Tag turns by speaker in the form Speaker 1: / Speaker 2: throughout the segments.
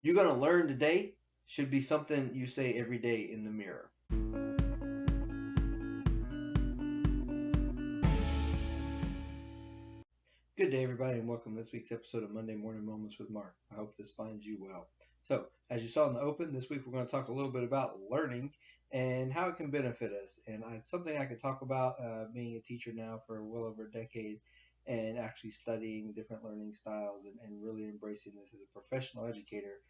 Speaker 1: You're going to learn today should be something you say every day in the mirror. Good day, everybody, and welcome to this week's episode of Monday Morning Moments with Mark. I hope this finds you well. So, as you saw in the open, this week we're going to talk a little bit about learning and how it can benefit us. And it's something I could talk about being a teacher now for well over a decade and actually studying different learning styles and really embracing this as a professional educator.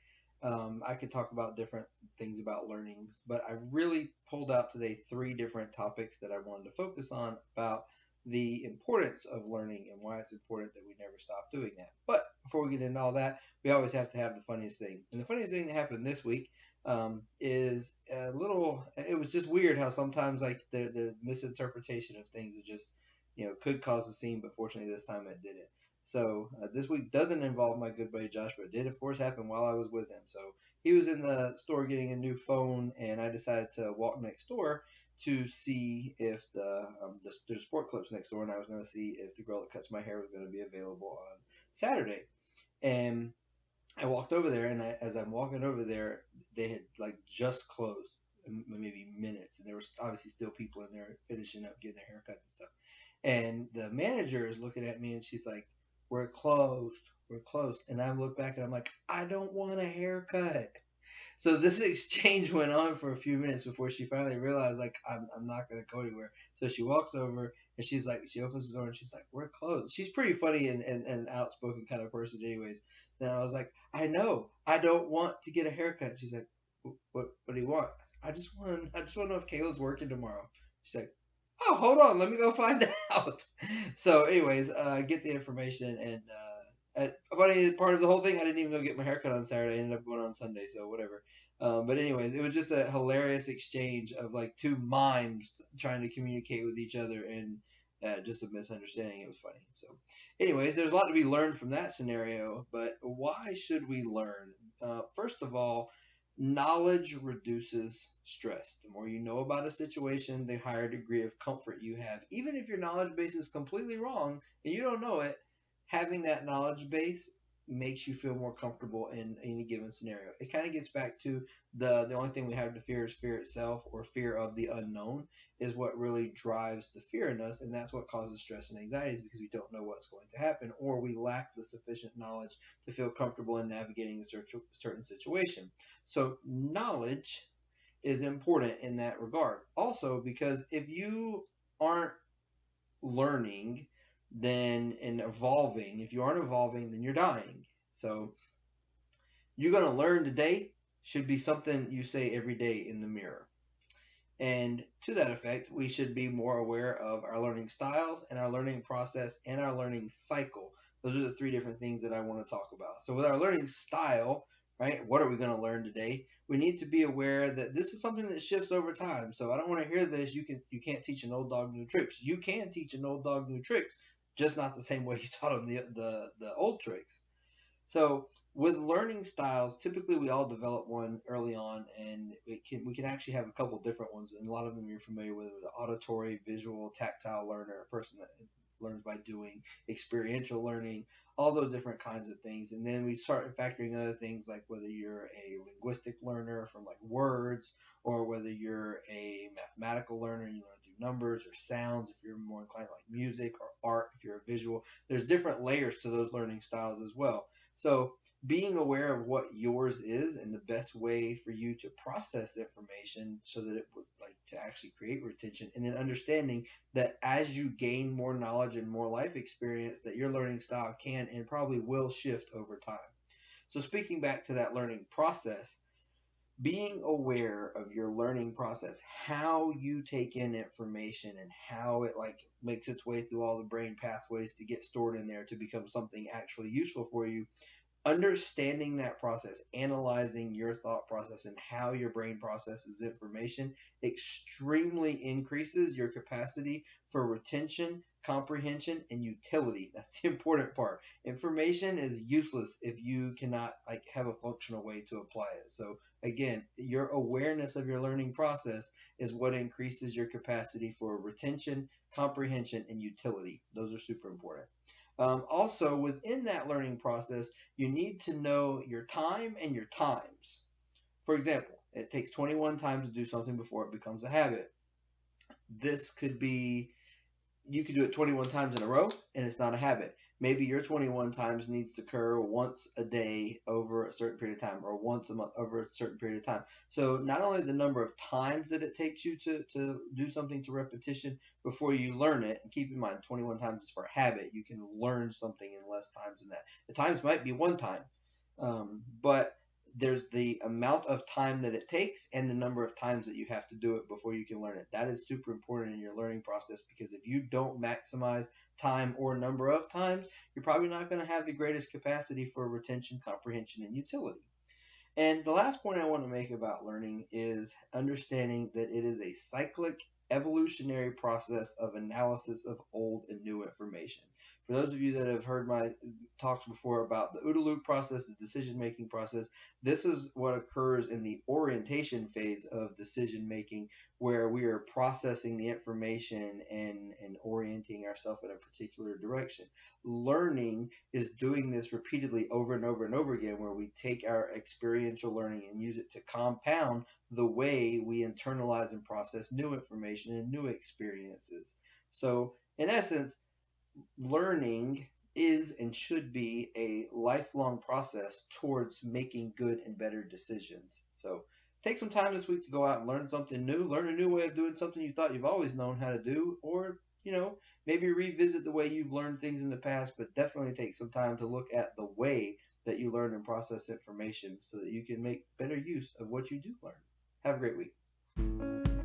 Speaker 1: I could talk about different things about learning, but I really pulled out today three different topics that I wanted to focus on about the importance of learning and why it's important that we never stop doing that. But before we get into all that, we always have to have the funniest thing. And the funniest thing that happened this week is a little, it was just weird how sometimes like the misinterpretation of things are just, could cause a scene, but fortunately this time it didn't. So this week doesn't involve my good buddy Josh, but it did, of course, happen while I was with him. So he was in the store getting a new phone, and I decided to walk next door to see if there's sport clips next door, and I was going to see if the girl that cuts my hair was going to be available on Saturday. And I walked over there, and as I'm walking over there, they had like just closed, maybe minutes, and there was obviously still people in there finishing up getting their haircut and stuff. And the manager is looking at me, and she's like, "We're closed. We're closed." And I look back, and I'm like, "I don't want a haircut." So this exchange went on for a few minutes before she finally realized like I'm not gonna go anywhere. So she walks over and she's like she opens the door and she's like, "We're closed." She's pretty funny and outspoken kind of person anyways. Then I was like, "I know, I don't want to get a haircut." She's like, What do you want?" I just want to know if Kayla's working tomorrow. She's like, "Oh, hold on, let me go find out." So anyways, get the information funny part of the whole thing, I didn't even go get my haircut on Saturday. I ended up going on Sunday, so whatever. But anyways, it was just a hilarious exchange of like two mimes trying to communicate with each other and just a misunderstanding. It was funny. So, anyways, there's a lot to be learned from that scenario. But why should we learn? First of all, knowledge reduces stress. The more you know about a situation, the higher degree of comfort you have. Even if your knowledge base is completely wrong and you don't know it, having that knowledge base makes you feel more comfortable in any given scenario. It kind of gets back to the only thing we have to fear is fear itself, or fear of the unknown is what really drives the fear in us, and that's what causes stress and anxiety is because we don't know what's going to happen, or we lack the sufficient knowledge to feel comfortable in navigating a certain situation. So knowledge is important in that regard. Also, because if you aren't learning then and evolving, if you aren't evolving, then you're dying. So you're going to learn today should be something you say every day in the mirror. And to that effect, we should be more aware of our learning styles and our learning process and our learning cycle. Those are the three different things that I want to talk about. So, with our learning style, right, what are we going to learn today? We need to be aware that this is something that shifts over time. So, I don't want to hear this. You can't teach an old dog new tricks. You can teach an old dog new tricks, just not the same way you taught them the old tricks. So with learning styles, typically we all develop one early on, and we can actually have a couple different ones, and a lot of them you're familiar with: the auditory, visual, tactile learner, a person that learns by doing, experiential learning, all those different kinds of things. And then we start factoring other things like whether you're a linguistic learner from like words, or whether you're a mathematical learner and you want to do numbers or sounds if you're more inclined to like music, or art if you're a visual. There's different layers to those learning styles as well. So being aware of what yours is and the best way for you to process information so that it would like to actually create retention, and then understanding that as you gain more knowledge and more life experience, that your learning style can and probably will shift over time. So speaking back to that learning process, being aware of your learning process, how you take in information and how it like makes its way through all the brain pathways to get stored in there to become something actually useful for you. Understanding that process, analyzing your thought process and how your brain processes information extremely increases your capacity for retention, comprehension, and utility. That's the important part. Information is useless if you cannot like have a functional way to apply it. So again, your awareness of your learning process is what increases your capacity for retention, comprehension, and utility. Those are super important. Also, within that learning process, you need to know your time and your times. For example, it takes 21 times to do something before it becomes a habit. This could be, you could do it 21 times in a row and it's not a habit. Maybe your 21 times needs to occur once a day over a certain period of time, or once a month over a certain period of time. So not only the number of times that it takes you to do something to repetition before you learn it, and keep in mind 21 times is for a habit. You can learn something in less times than that. The times might be one time, but there's the amount of time that it takes and the number of times that you have to do it before you can learn it. That is super important in your learning process, because if you don't maximize time or number of times, you're probably not going to have the greatest capacity for retention, comprehension, and utility. And the last point I want to make about learning is understanding that it is a cyclic evolutionary process of analysis of old and new information. For those of you that have heard my talks before about the OODA loop process, the decision making process, this is what occurs in the orientation phase of decision making, where we are processing the information and orienting ourselves in a particular direction. Learning is doing this repeatedly over and over and over again, where we take our experiential learning and use it to compound the way we internalize and process new information and new experiences. So, in essence, learning is and should be a lifelong process towards making good and better decisions. So, take some time this week to go out and learn something new, learn a new way of doing something you thought you've always known how to do, or, maybe revisit the way you've learned things in the past, but definitely take some time to look at the way that you learn and process information so that you can make better use of what you do learn. Have a great week.